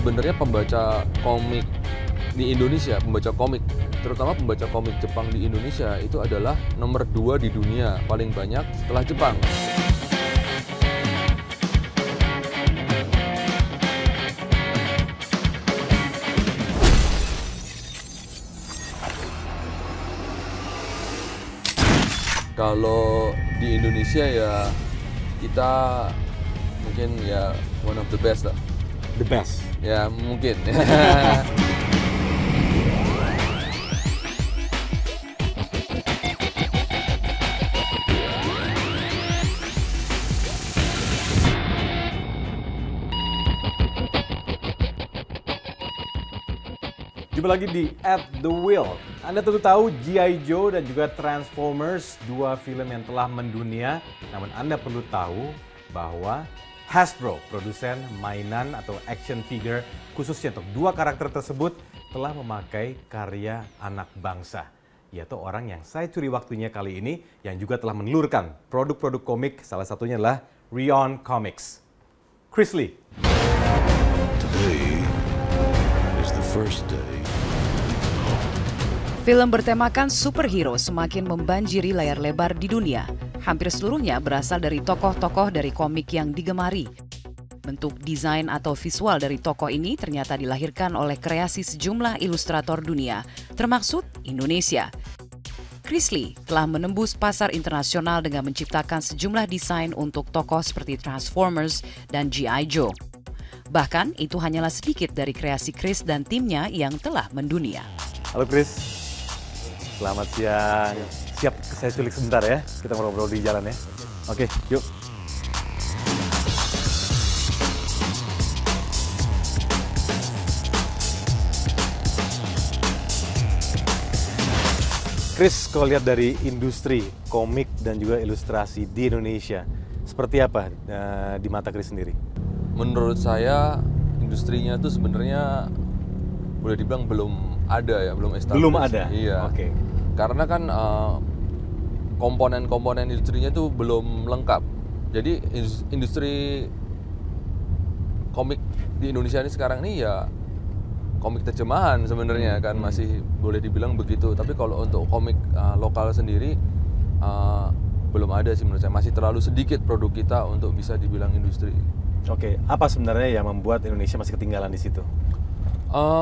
sebenarnya pembaca komik di Indonesia, pembaca komik, terutama pembaca komik Jepang di Indonesia itu adalah nomor 2 di dunia, paling banyak setelah Jepang. Kalau di Indonesia ya kita mungkin ya one of the best lah. The best. Ya mungkin. Jumpa lagi di At The Wheel. Anda tentu tahu G.I. Joe dan juga Transformers, dua film yang telah mendunia. Namun Anda perlu tahu bahwa Hasbro, produsen mainan atau action figure khususnya untuk dua karakter tersebut, telah memakai karya anak bangsa. Yaitu orang yang saya curi waktunya kali ini, yang juga telah menelurkan produk-produk komik, salah satunya adalah Rion Comics. Chris Lee. Today is the first day. Film bertemakan superhero semakin membanjiri layar lebar di dunia. Hampir seluruhnya berasal dari tokoh-tokoh dari komik yang digemari. Bentuk desain atau visual dari tokoh ini ternyata dilahirkan oleh kreasi sejumlah ilustrator dunia, termaksud Indonesia. Chris Lee telah menembus pasar internasional dengan menciptakan sejumlah desain untuk tokoh seperti Transformers dan G.I. Joe. Bahkan itu hanyalah sedikit dari kreasi Chris dan timnya yang telah mendunia. Halo Chris. Selamat siang. Siap, saya culik sebentar ya. Kita ngobrol di jalan ya. Oke, yuk. Chris, kalau lihat dari industri komik dan juga ilustrasi di Indonesia, seperti apa di mata Chris sendiri? Menurut saya industrinya itu sebenarnya boleh dibilang belum ada ya, belum established. Belum ada? Iya. Oke. Karena kan komponen-komponen industrinya itu belum lengkap. Jadi industri komik di Indonesia ini sekarang ini ya komik terjemahan sebenarnya kan masih boleh dibilang begitu. Tapi kalau untuk komik lokal sendiri belum ada sih menurut saya. Masih terlalu sedikit produk kita untuk bisa dibilang industri. Oke, apa sebenarnya yang membuat Indonesia masih ketinggalan di situ?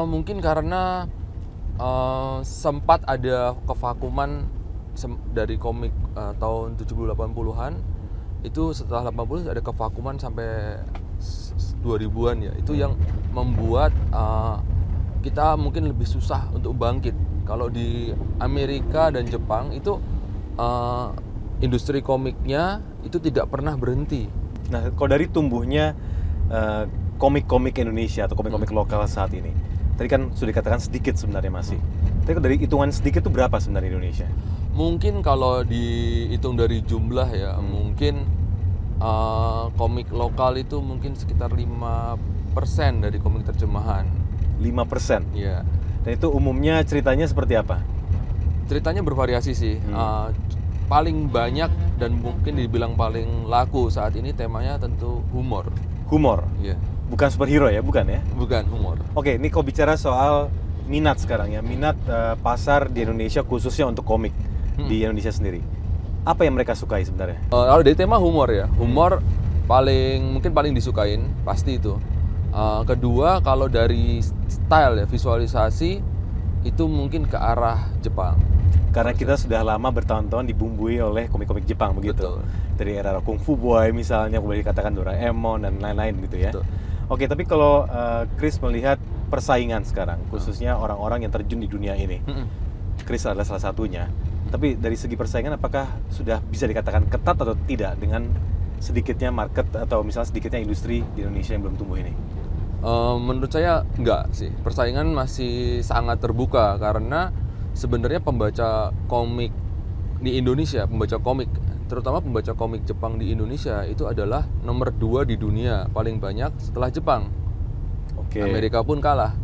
Mungkin karena sempat ada kevakuman dari komik tahun 70-80-an. Itu setelah 80 ada kevakuman sampai 2000-an ya. Itu yang membuat kita mungkin lebih susah untuk bangkit. Kalau di Amerika dan Jepang itu industri komiknya itu tidak pernah berhenti. Nah, kalau dari tumbuhnya komik-komik Indonesia atau komik-komik lokal saat ini, tadi kan sudah dikatakan sedikit sebenarnya masih. Tapi kalau dari hitungan sedikit itu berapa sebenarnya Indonesia? Mungkin kalau dihitung dari jumlah ya, mungkin komik lokal itu mungkin sekitar 5% dari komik terjemahan. 5%? Iya. Dan itu umumnya ceritanya seperti apa? Ceritanya bervariasi sih. Paling banyak dan mungkin dibilang paling laku saat ini temanya tentu humor. Humor? Iya. Bukan superhero ya, bukan ya? Bukan humor. Oke, ini kau bicara soal minat sekarang ya, minat pasar di Indonesia khususnya untuk komik di Indonesia sendiri. Apa yang mereka sukai sebenarnya? Kalau dari tema humor ya, humor mungkin paling disukain pasti itu. Kedua kalau dari style ya, visualisasi itu mungkin ke arah Jepang. Karena kita sudah lama bertahun-tahun dibumbui oleh komik-komik Jepang begitu. Betul. Dari era Kung Fu Boy misalnya, boleh dikatakan Doraemon dan lain-lain gitu ya. Betul. Oke, tapi kalau Chris melihat persaingan sekarang, khususnya orang-orang yang terjun di dunia ini, Chris adalah salah satunya. Tapi dari segi persaingan, apakah sudah bisa dikatakan ketat atau tidak dengan sedikitnya market atau misalnya sedikitnya industri di Indonesia yang belum tumbuh ini? Menurut saya enggak sih. Persaingan masih sangat terbuka karena sebenarnya pembaca komik di Indonesia, pembaca komik, terutama pembaca komik Jepang di Indonesia itu adalah nomor 2 di dunia, paling banyak setelah Jepang. Oke. Amerika pun kalah.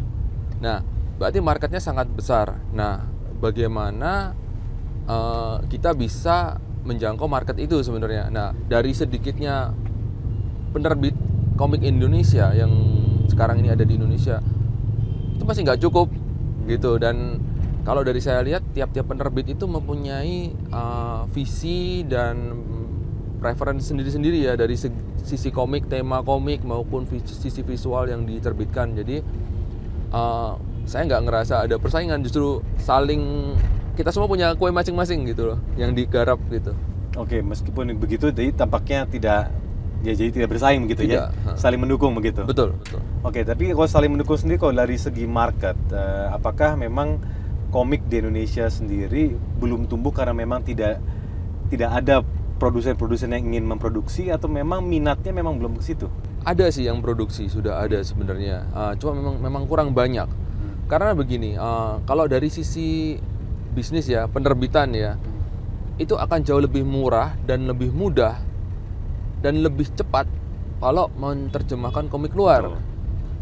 Nah, berarti marketnya sangat besar. Nah, bagaimana kita bisa menjangkau market itu sebenarnya? Nah, dari sedikitnya penerbit komik Indonesia yang sekarang ini ada di Indonesia itu masih nggak cukup gitu. Dan kalau dari saya lihat tiap-tiap penerbit itu mempunyai visi dan preference sendiri-sendiri ya, dari sisi komik, tema komik maupun sisi visual yang diterbitkan. Jadi saya nggak ngerasa ada persaingan, justru saling, kita semua punya kue masing-masing gitu loh yang digarap gitu. Oke, meskipun begitu, jadi tampaknya jadi tidak bersaing begitu ya, saling mendukung begitu. Betul. Oke, tapi kalau saling mendukung sendiri, kalau dari segi market, apakah memang komik di Indonesia sendiri belum tumbuh karena memang tidak ada produsen-produsen yang ingin memproduksi, atau memang minatnya memang belum ke situ? Ada sih yang produksi, sudah ada sebenarnya, cuma memang kurang banyak. Karena begini, kalau dari sisi bisnis ya, penerbitan ya, itu akan jauh lebih murah dan lebih mudah dan lebih cepat kalau menerjemahkan komik luar.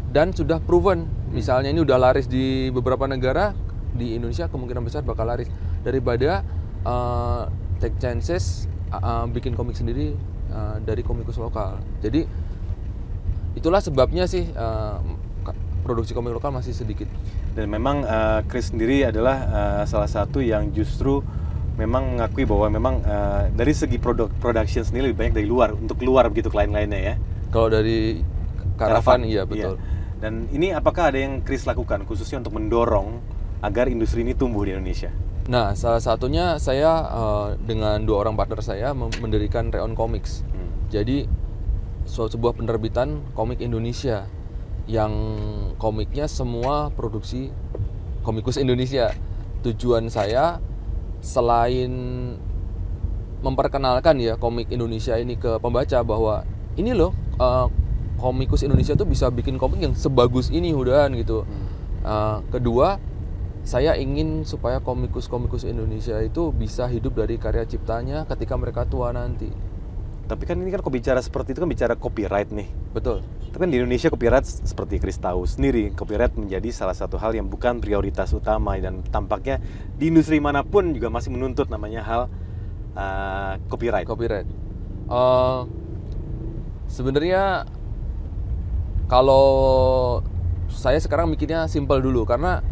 Dan sudah proven, misalnya ini udah laris di beberapa negara, di Indonesia kemungkinan besar bakal laris, daripada take chances bikin komik sendiri dari komikus lokal. Jadi itulah sebabnya sih produksi komik lokal masih sedikit. Dan memang Chris sendiri adalah salah satu yang justru memang mengakui bahwa memang dari segi production sendiri lebih banyak dari luar, untuk keluar begitu klien-kliennya ya. Kalau dari Caravan iya betul. Iya. Dan ini apakah ada yang Chris lakukan khususnya untuk mendorong agar industri ini tumbuh di Indonesia? Nah, salah satunya saya dengan 2 orang partner saya mendirikan Reon Comics. Jadi sebuah penerbitan komik Indonesia yang komiknya semua produksi komikus Indonesia. Tujuan saya selain memperkenalkan ya komik Indonesia ini ke pembaca, bahwa ini loh komikus Indonesia tuh bisa bikin komik yang sebagus ini udahan gitu. Kedua, saya ingin supaya komikus-komikus Indonesia itu bisa hidup dari karya ciptanya ketika mereka tua nanti. Tapi kan ini kan kalau bicara seperti itu kan bicara copyright nih. Betul. Tapi kan di Indonesia copyright, seperti Chris tahu sendiri, copyright menjadi salah satu hal yang bukan prioritas utama, dan tampaknya di industri manapun juga masih menuntut namanya hal copyright. Sebenarnya kalau saya sekarang mikirnya simpel dulu, karena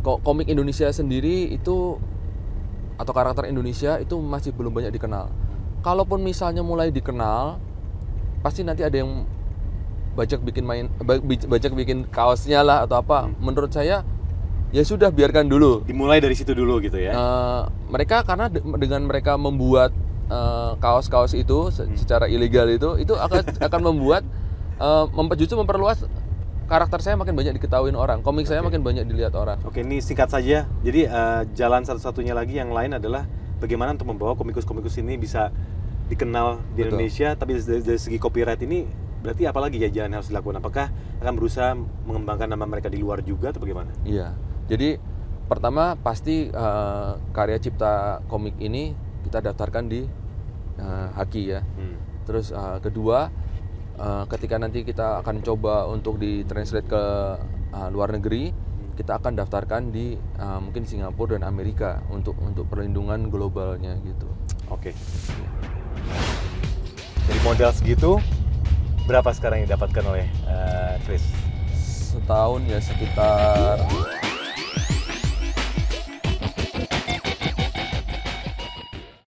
komik Indonesia sendiri itu atau karakter Indonesia itu masih belum banyak dikenal. Kalaupun misalnya mulai dikenal, pasti nanti ada yang bajak bikin kaosnya lah atau apa. Menurut saya ya sudah, biarkan dulu. Dimulai dari situ dulu gitu ya. Mereka karena dengan mereka membuat kaos-kaos itu secara ilegal itu akan membuat justru memperluas karakter saya makin banyak diketahui orang, komik saya makin banyak dilihat orang. Oke, ini singkat saja. Jadi jalan satu-satunya lagi yang lain adalah bagaimana untuk membawa komikus-komikus ini bisa dikenal di Indonesia. Tapi dari segi copyright ini berarti apalagi ya jalan yang harus dilakukan? Apakah akan berusaha mengembangkan nama mereka di luar juga atau bagaimana? Iya, jadi pertama pasti karya cipta komik ini kita daftarkan di Haki ya. Terus kedua, ketika nanti kita akan coba untuk ditranslate ke luar negeri, kita akan daftarkan di mungkin Singapura dan Amerika untuk perlindungan globalnya gitu. Oke. Jadi modal segitu berapa sekarang yang didapatkan oleh Chris? Setahun ya sekitar